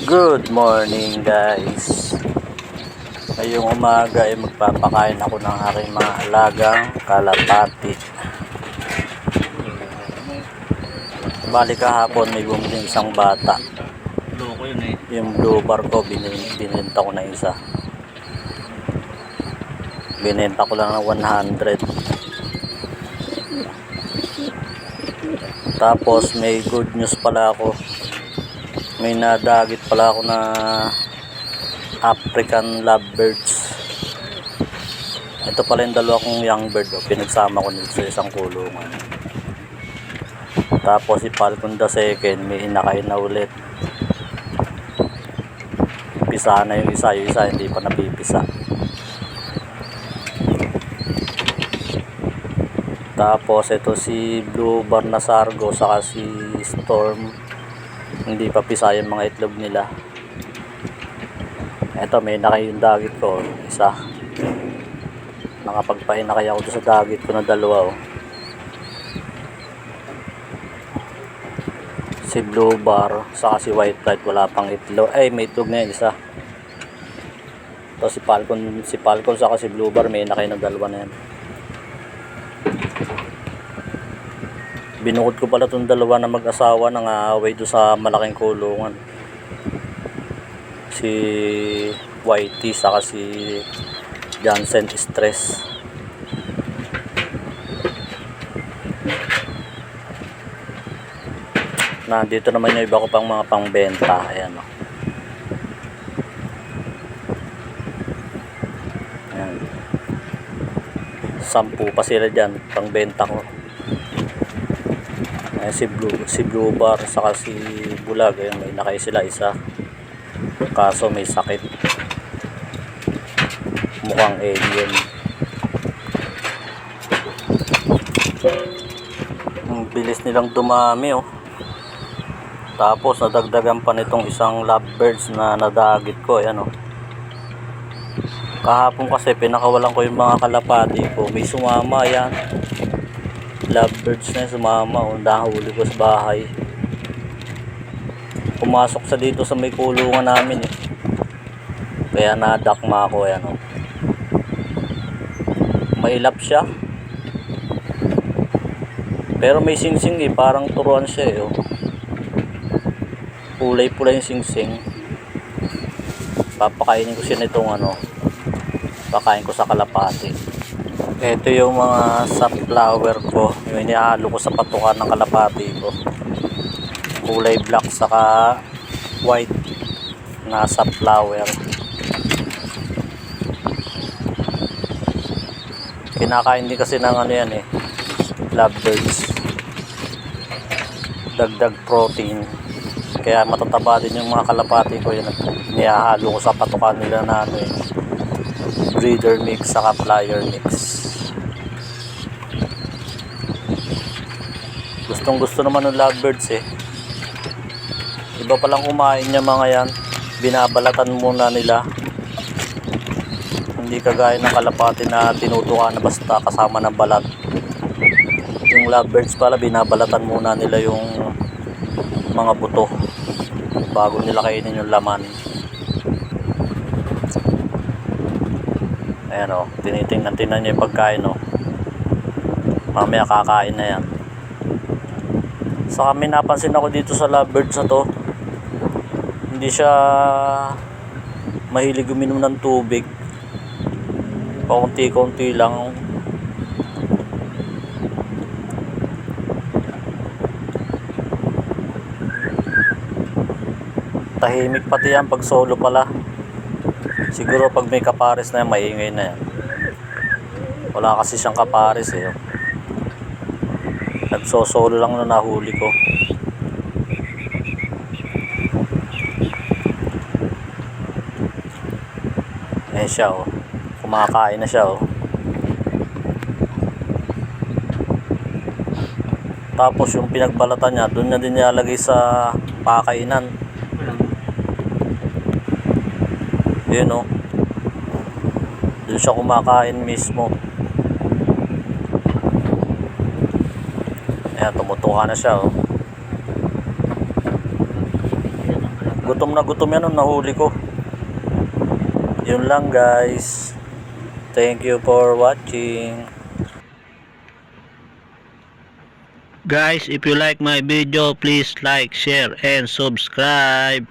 Good morning guys. Ngayong umaga ay magpapakain ako ng aking mga alagang kalapati. Bali kahapon may bumili isang bata. Loko yun eh. Yung blue bar ko binenta ko na isa. Binenta ko lang ng 100. Tapos may good news pala ako. May nadagit pala ako na African lovebirds. Ito pala yung dalawa kong young bird. Pinagsama ko nito sa isang kulungan. Tapos si Falcon the second, may inakay na ulit. Pisa na yung isa hindi pa napipisa. Tapos ito si Blue Bar na Sargo saka si Storm, hindi pa pisa yung mga itlog nila. Ito may inakay yung dagit ko, isa. Nakapagpainakay ako sa dagit ko na dalawa. Si Blue Bar saka si White Light wala pang itlog. Ay, may itlog na yun, isa. Tapos si Falcon saka si Blue Bar may inakay ng dalawa na yan. Binukod ko pala itong dalawa na mag-asawa nang away doon sa malaking kulungan. Si Whitey saka si Johnson Stress. Nandito naman yung iba ko pang mga pangbenta. Ayan o. Ayan. 10 pa sila dyan pangbenta ko. Si Blue Bar saka si Bulag, ayun, may nakay sila isa, kaso may sakit, mukhang alien. Ang bilis nilang dumami oh. Tapos nadagdagan pa nitong isang lovebirds na nadagit ko. Ayan oh. Kahapon kasi pinakawalan ko yung mga kalapati ko, may sumama. Yan lovebirds na sumama o nahuli ko sa bahay. Pumasok sa dito sa may kulungan namin eh. Kaya nadakma ako. Ayan o. Mailap siya. Pero may singsing eh. Parang turuan siya eh. Oh. Kulay-pula yung singsing. Papakainin ko siya nitong ano. Pakain ko sa kalapati. Ito yung mga sunflower ko. Yung inihalo ko sa patukan ng kalapati ko. Kulay black saka white na sunflower. Kinakain din kasi ng ano yan eh, lovebirds. Dagdag protein. Kaya matataba din yung mga kalapati ko. Yan, inihalo ko sa patukan nila na ano eh, breeder mix saka flyer mix. Gustong gusto naman ng lovebirds eh. Iba palang kumain niya mga yan. Binabalatan muna nila. Hindi kagaya ng kalapati na tinutukan na basta kasama ng balat. Yung lovebirds pala binabalatan muna nila yung mga buto bago nila kainin yung laman. Ayan o, tinitingnan niya yung pagkain o. Mamaya kakain na yan. Saka may napansin ako dito sa lovebirds na to, hindi siya mahilig uminom ng tubig. Paunti-kunti lang. Tahimik pati yan pag solo pala. Siguro pag may kapares na yan, maingay na yan. Wala kasi siyang kapares eh. Nagsosolo lang na nahuli ko. Eh siya oh. Kumakain na siya oh. Tapos yung pinagbalatan niya, doon niya din nilalagay sa pakainan. Yun oh. Doon siya kumakain mismo. Ayan, tumutuka na siya oh. Gutom na gutom yan nung nahuli ko. Yun lang guys. Thank you for watching. Guys, if you like my video, please like, share, and subscribe.